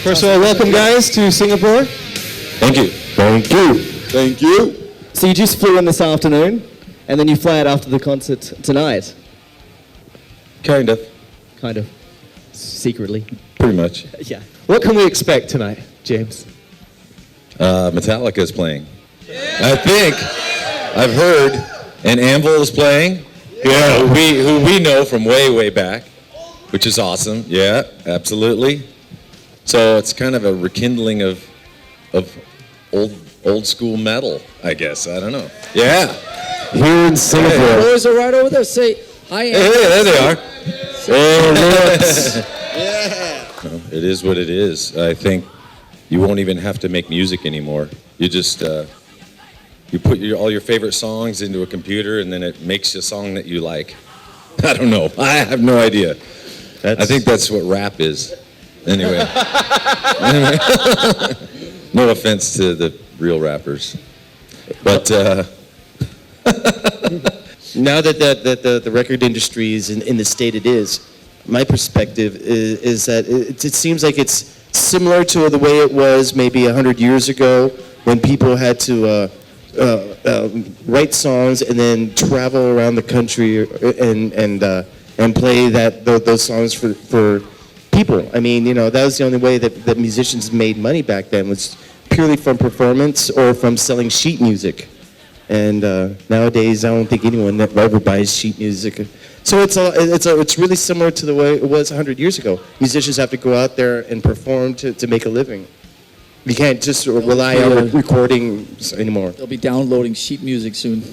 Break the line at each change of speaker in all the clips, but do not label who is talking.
First of all, welcome guys to Singapore.
Thank you.
Thank you.
Thank you.
So you just flew in this afternoon, and then you fly out after the concert tonight.
Kind of.
Kind of. Secretly.
Pretty much.
Yeah.
What can we expect tonight, James?
Metallica is playing. I think. I've heard. And Anvil is playing.
Yeah.
Who we know from way back, which is awesome. Yeah, absolutely. So it's kind of a rekindling of old school metal, I guess. I don't know. Yeah.
Here in Singapore.
Boys are right over there. Say hi.
Hey, there they are.
Yeah.
No, it is what it is. I think you won't even have to make music anymore. You just you put all your favorite songs into a computer, and then it makes a song that you like. I don't know. I have no idea. I think that's what rap is. Anyway. No offense to the real rappers, but
now that the record industry is in the state it is, my perspective is that it seems like it's similar to the way it was maybe 100 years ago when people had to write songs and then travel around the country and play those songs for people. I mean, that was the only way that musicians made money back then, was purely from performance or from selling sheet music. And nowadays, I don't think anyone ever buys sheet music. So it's really similar to the way it was 100 years ago. Musicians have to go out there and perform to make a living. You can't just rely on recordings anymore.
They'll be downloading sheet music soon.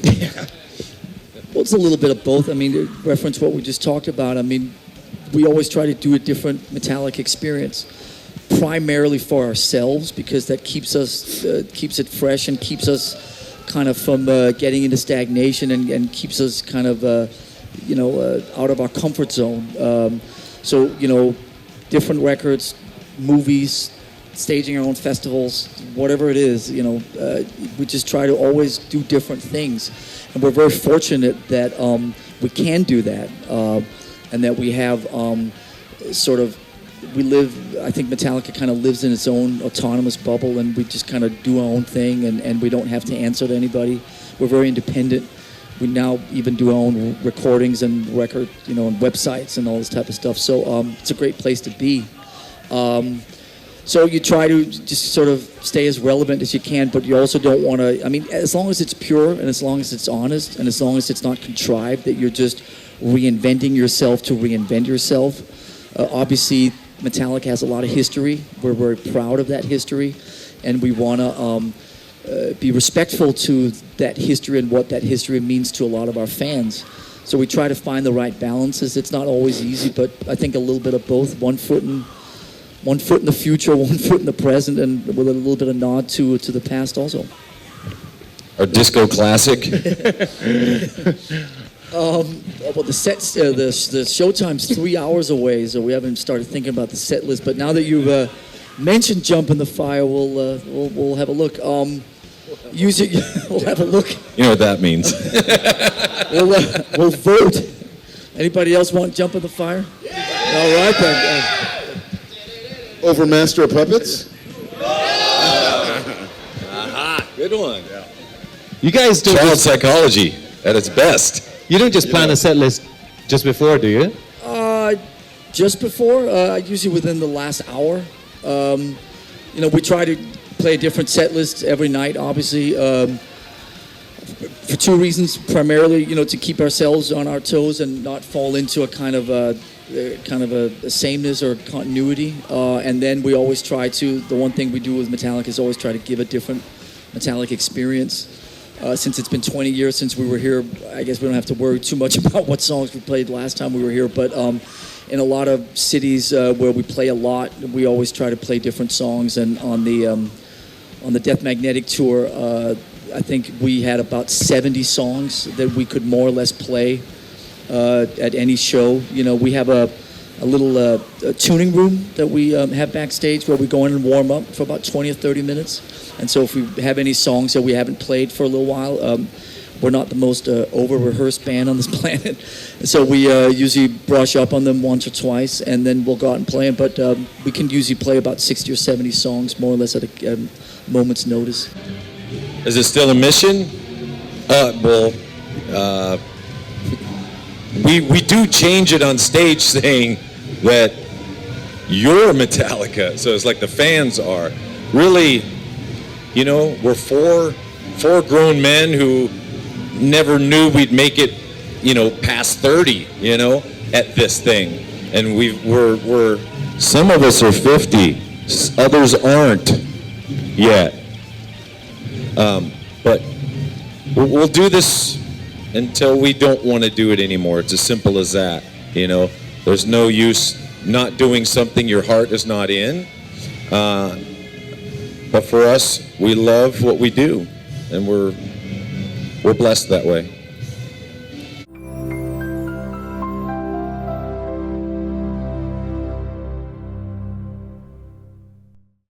Well, it's a little bit of both. I mean, to reference what we just talked about, I mean, we always try to do a different Metallica experience, primarily for ourselves, because that keeps it fresh and keeps us kind of from getting into stagnation and keeps us kind of, out of our comfort zone. So, different records, movies, staging our own festivals, whatever it is, we just try to always do different things. And we're very fortunate that we can do that, and that we have I think Metallica kind of lives in its own autonomous bubble, and we just kind of do our own thing, and we don't have to answer to anybody. We're very independent. We now even do our own recordings and and websites and all this type of stuff. So it's a great place to be. So you try to just sort of stay as relevant as you can, but you also don't want to, as long as it's pure and as long as it's honest and as long as it's not contrived, that you're just reinventing yourself to reinvent yourself. Obviously, Metallica has a lot of history. We're very proud of that history, and we want to be respectful to that history and what that history means to a lot of our fans. So we try to find the right balances. It's not always easy, but I think a little bit of both. One foot in the future, one foot in the present, and with a little bit of nod to the past also.
our disco classic.
Well, the showtime's 3 hours away, so we haven't started thinking about the set list. But now that you've mentioned "Jump in the Fire," we'll have a look. We'll have a look.
You know what that means.
We'll vote. Anybody else want "Jump in the Fire"? Yeah. All right then.
Over Master of Puppets?
Good one. Yeah.
You guys don't
Child psychology at its best.
You don't just plan a set list just before, do you?
Just before, usually within the last hour. We try to play a different set list every night, obviously, for two reasons. Primarily, to keep ourselves on our toes and not fall into a kind of a sameness or continuity. And then we always try to, the one thing we do with Metallica is always try to give a different Metallica experience. Since it's been 20 years since we were here, I guess we don't have to worry too much about what songs we played last time we were here. But in a lot of cities where we play a lot, we always try to play different songs. And on the Death Magnetic tour, I think we had about 70 songs that we could more or less play at any show. We have a little tuning room that we have backstage where we go in and warm up for about 20 or 30 minutes. And so if we have any songs that we haven't played for a little while, we're not the most over-rehearsed band on this planet. So we usually brush up on them once or twice, and then we'll go out and play them. But we can usually play about 60 or 70 songs, more or less at a moment's notice.
Is it still a mission? We do change it on stage, saying that you're Metallica. So it's like the fans are. Really, you know, we're four grown men who never knew we'd make it, you know, past 30, you know, at this thing. And we're some of us are 50, others aren't yet. But we'll do this until we don't want to do it anymore. It's as simple as that, you know. There's no use not doing something your heart is not in. But for us, we love what we do, and we're blessed that way.